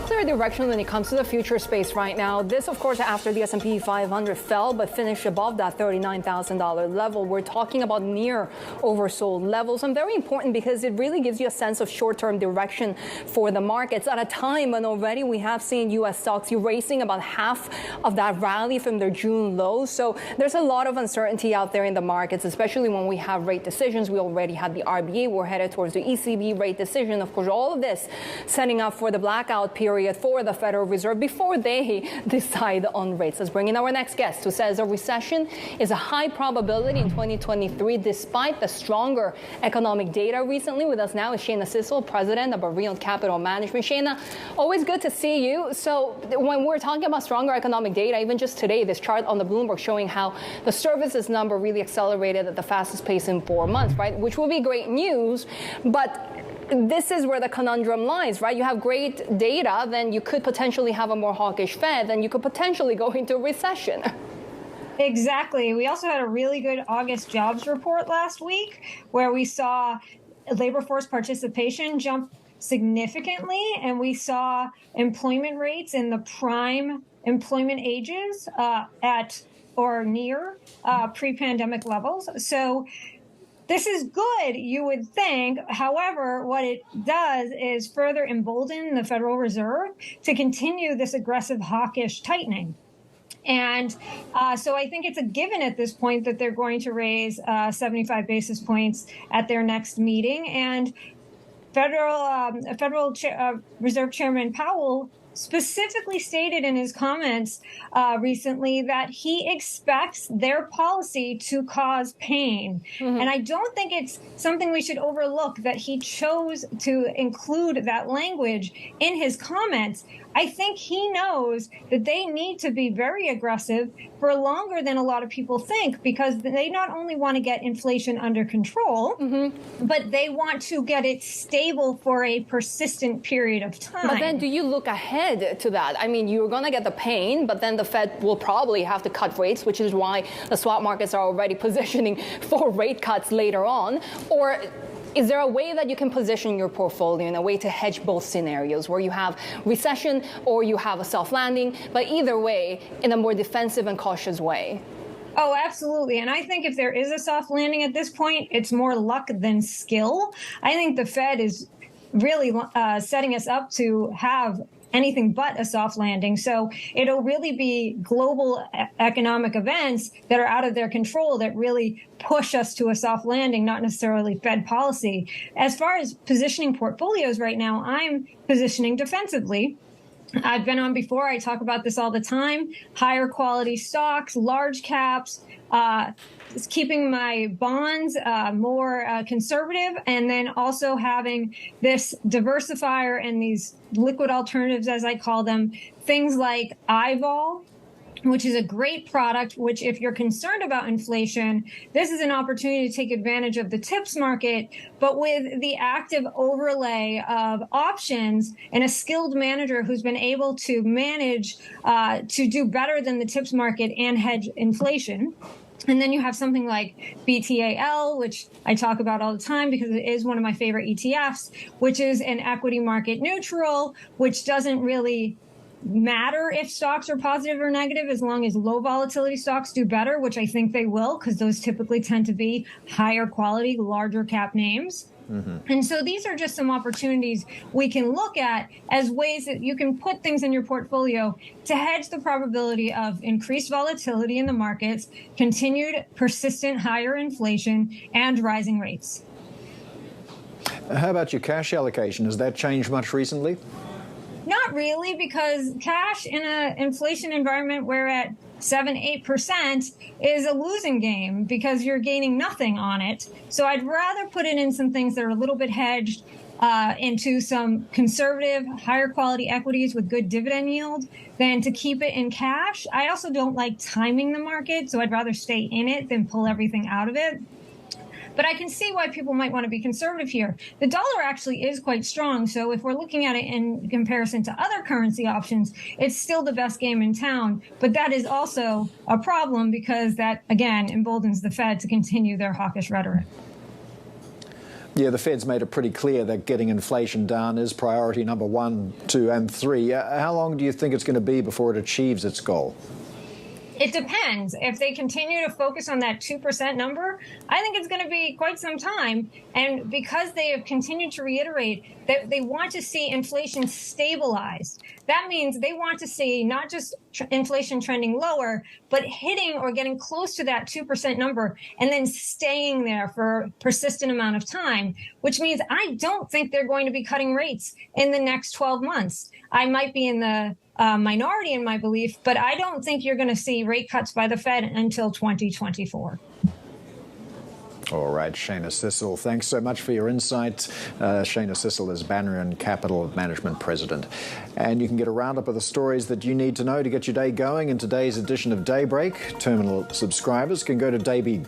clear direction when it comes to the future space right now. This, of course, after the S&P 500 fell but finished above that $39,000 level. We're talking about near oversold levels, and very important because it really gives you a sense of short-term direction for the markets at a time when already we have seen U.S. stocks erasing about half of that rally from their June lows. So there's a lot of uncertainty out there in the markets, especially when we have rate decisions. We already had the RBA. We're headed towards the ECB rate decision. Of course, all of this setting up for the blackout period for the Federal Reserve before they decide on rates. Let's bring in our next guest, who says a recession is a high probability in 2023 despite the stronger economic data recently. With us now is Shana Sissel, president of Banríon Capital Management. Shana, always good to see you. So when we're talking about stronger economic data, even just today, this chart on the Bloomberg showing how the services number really accelerated at the fastest pace in 4 months, right? Which will be great news, but this is where the conundrum lies, right? You have great data, then you could potentially have a more hawkish Fed, then you could potentially go into a recession. Exactly. We also had a really good August jobs report last week where we saw labor force participation jump significantly, and we saw employment rates in the prime employment ages at or near pre-pandemic levels. So this is good, you would think. However, what it does is further embolden the Federal Reserve to continue this aggressive hawkish tightening. And so I think it's a given at this point that they're going to raise 75 basis points at their next meeting. And Federal Reserve Chairman Powell specifically stated in his comments recently that he expects their policy to cause pain. Mm-hmm. And I don't think it's something we should overlook that he chose to include that language in his comments. I think he knows that they need to be very aggressive for longer than a lot of people think, because they not only want to get inflation under control, mm-hmm. but they want to get it stable for a persistent period of time. But then do you look ahead to that? I mean, you're going to get the pain, but then the Fed will probably have to cut rates, which is why the swap markets are already positioning for rate cuts later on. Or is there a way that you can position your portfolio in a way to hedge both scenarios, where you have recession or you have a soft landing, but either way, in a more defensive and cautious way? Oh, absolutely. And I think if there is a soft landing at this point, it's more luck than skill. I think the Fed is really setting us up to have anything but a soft landing. So it'll really be global economic events that are out of their control that really push us to a soft landing, not necessarily Fed policy. As far as positioning portfolios right now, I'm positioning defensively. I've been on before. I talk about this all the time. Higher quality stocks, large caps, is keeping my bonds more conservative, and then also having this diversifier and these liquid alternatives, as I call them, things like IVOL, which is a great product, which if you're concerned about inflation, this is an opportunity to take advantage of the tips market, but with the active overlay of options and a skilled manager who's been able to manage to do better than the tips market and hedge inflation. And then you have something like BTAL, which I talk about all the time because it is one of my favorite ETFs, which is an equity market neutral, which doesn't really matter if stocks are positive or negative as long as low volatility stocks do better, which I think they will, because those typically tend to be higher quality, larger cap names. Mm-hmm. And so these are just some opportunities we can look at as ways that you can put things in your portfolio to hedge the probability of increased volatility in the markets, continued persistent higher inflation, and rising rates. How about your cash allocation? Has that changed much recently? Not really, because cash in an inflation environment where at 7-8% is a losing game because you're gaining nothing on it. So I'd rather put it in some things that are a little bit hedged into some conservative, higher quality equities with good dividend yield than to keep it in cash. I also don't like timing the market, so I'd rather stay in it than pull everything out of it. But I can see why people might want to be conservative here. The dollar actually is quite strong. So if we're looking at it in comparison to other currency options, it's still the best game in town. But that is also a problem because that, again, emboldens the Fed to continue their hawkish rhetoric. Yeah, the Fed's made it pretty clear that getting inflation down is priority number 1, 2, and 3. How long do you think it's going to be before it achieves its goal? It depends. If they continue to focus on that 2% number, I think it's going to be quite some time. And because they have continued to reiterate that they want to see inflation stabilized, that means they want to see not just inflation trending lower, but hitting or getting close to that 2% number and then staying there for a persistent amount of time, which means I don't think they're going to be cutting rates in the next 12 months. I might be in the minority in my belief, but I don't think you're going to see rate cuts by the Fed until 2024. All right, Shana Sissel, thanks so much for your insight. Shana Sissel is Banríon Capital Management President. And you can get a roundup of the stories that you need to know to get your day going in today's edition of Daybreak. Terminal subscribers can go to Daybreak.